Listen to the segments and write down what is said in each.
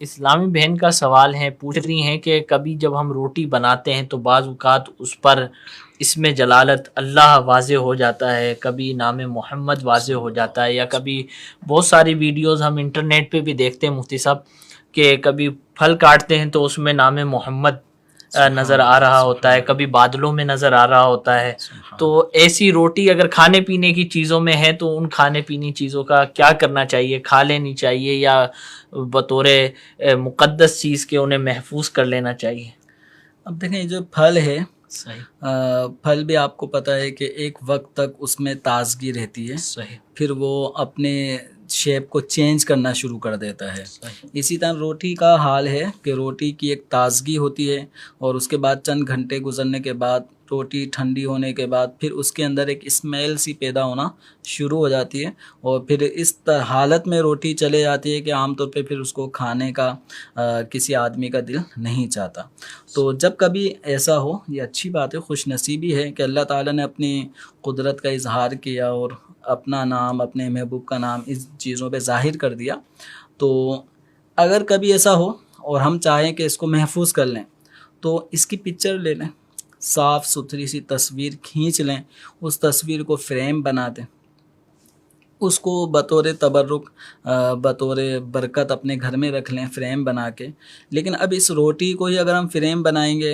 اسلامی بہن کا سوال ہے، پوچھ رہی ہیں کہ کبھی جب ہم روٹی بناتے ہیں تو بعض اوقات اس پر اسم جلالت اللہ واضح ہو جاتا ہے، کبھی نام محمد واضح ہو جاتا ہے، یا کبھی بہت ساری ویڈیوز ہم انٹرنیٹ پہ بھی دیکھتے ہیں مفتی صاحب کہ کبھی پھل کاٹتے ہیں تو اس میں نام محمد نظر آ رہا ہوتا ہے، کبھی بادلوں میں نظر آ رہا ہوتا ہے۔ تو ایسی روٹی اگر کھانے پینے کی چیزوں میں ہے تو ان کھانے پینے چیزوں کا کیا کرنا چاہیے؟ کھا لینی چاہیے یا بطور مقدس چیز کے انہیں محفوظ کر لینا چاہیے؟ اب دیکھیں جو پھل ہے، صحیح پھل بھی آپ کو پتہ ہے کہ ایک وقت تک اس میں تازگی رہتی ہے، صحیح پھر وہ اپنے شیپ کو چینج کرنا شروع کر دیتا ہے۔ صحیح اسی طرح روٹی کا حال ہے کہ روٹی کی ایک تازگی ہوتی ہے، اور اس کے بعد چند گھنٹے گزرنے کے بعد روٹی ٹھنڈی ہونے کے بعد پھر اس کے اندر ایک اسمیل سی پیدا ہونا شروع ہو جاتی ہے، اور پھر اس حالت میں روٹی چلے جاتی ہے کہ عام طور پہ پھر اس کو کھانے کا کسی آدمی کا دل نہیں چاہتا۔ تو جب کبھی ایسا ہو، یہ اچھی بات ہے، خوش نصیبی ہے کہ اللہ تعالیٰ نے اپنی قدرت کا اظہار کیا اور اپنا نام، اپنے محبوب کا نام اس چیزوں پہ ظاہر کر دیا۔ تو اگر کبھی ایسا ہو اور ہم چاہیں کہ اس کو محفوظ کر لیں تو اس کی پکچر لے لیں، صاف ستھری سی تصویر کھینچ لیں، اس تصویر کو فریم بنا دیں، اس کو بطور تبرک بطور برکت اپنے گھر میں رکھ لیں فریم بنا کے۔ لیکن اب اس روٹی کو ہی اگر ہم فریم بنائیں گے،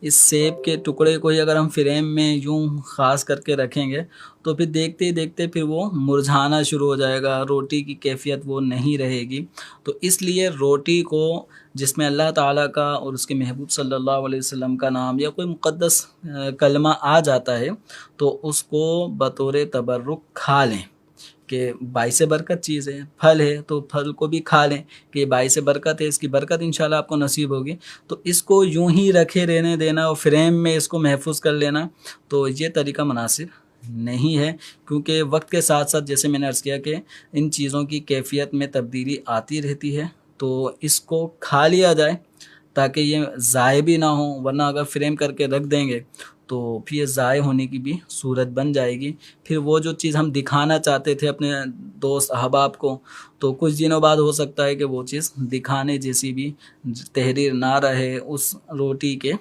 اس سیب کے ٹکڑے کو ہی اگر ہم فریم میں یوں خاص کر کے رکھیں گے تو پھر دیکھتے ہی دیکھتے پھر وہ مرجھانا شروع ہو جائے گا، روٹی کی کیفیت وہ نہیں رہے گی۔ تو اس لیے روٹی کو جس میں اللہ تعالیٰ کا اور اس کے محبوب صلی اللہ علیہ وسلم کا نام یا کوئی مقدس کلمہ آ جاتا ہے تو اس کو بطور تبرک کھا لیں کہ باعث برکت چیز ہے، پھل ہے تو پھل کو بھی کھا لیں کہ باعث برکت ہے، اس کی برکت انشاءاللہ آپ کو نصیب ہوگی۔ تو اس کو یوں ہی رکھے رہنے دینا اور فریم میں اس کو محفوظ کر لینا تو یہ طریقہ مناسب نہیں ہے، کیونکہ وقت کے ساتھ ساتھ جیسے میں نے عرض کیا کہ ان چیزوں کی کیفیت میں تبدیلی آتی رہتی ہے، تو اس کو کھا لیا جائے تاکہ یہ ضائع بھی نہ ہو، ورنہ اگر فریم کر کے رکھ دیں گے تو پھر یہ ضائع ہونے کی بھی صورت بن جائے گی۔ پھر وہ جو چیز ہم دکھانا چاہتے تھے اپنے دوست احباب کو، تو کچھ دنوں بعد ہو سکتا ہے کہ وہ چیز دکھانے جیسی بھی تحریر نہ رہے اس روٹی کے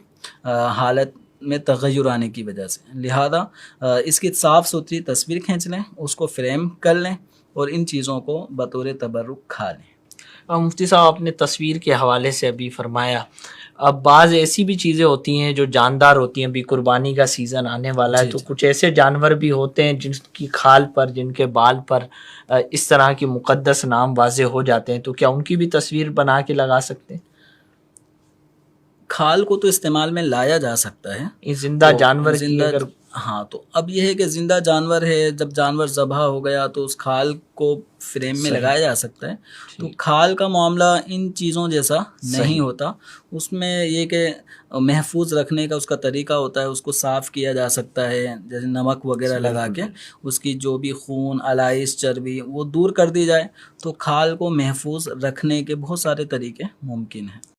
حالت میں تغیر آنے کی وجہ سے۔ لہذا اس کی صاف ستھری تصویر کھینچ لیں، اس کو فریم کر لیں اور ان چیزوں کو بطور تبرک کھا لیں۔ مفتی صاحب آپ نے تصویر کے حوالے سے ابھی فرمایا، اب بعض ایسی بھی چیزیں ہوتی ہیں جو جاندار ہوتی ہیں، ابھی قربانی کا سیزن آنے والا ہے تو کچھ ایسے جانور بھی ہوتے ہیں جن کی کھال پر، جن کے بال پر اس طرح کی مقدس نام واضح ہو جاتے ہیں، تو کیا ان کی بھی تصویر بنا کے لگا سکتے ہیں؟ کھال کو تو استعمال میں لایا جا سکتا ہے، اس زندہ جانور کی اگر ہاں، تو اب یہ ہے کہ زندہ جانور ہے، جب جانور ذبح ہو گیا تو اس کھال کو فریم میں لگایا جا سکتا ہے۔ تو کھال کا معاملہ ان چیزوں جیسا نہیں ہوتا، اس میں یہ کہ محفوظ رکھنے کا اس کا طریقہ ہوتا ہے، اس کو صاف کیا جا سکتا ہے، جیسے نمک وغیرہ لگا کے اس کی جو بھی خون، الائش، چربی وہ دور کر دی جائے، تو کھال کو محفوظ رکھنے کے بہت سارے طریقے ممکن ہیں۔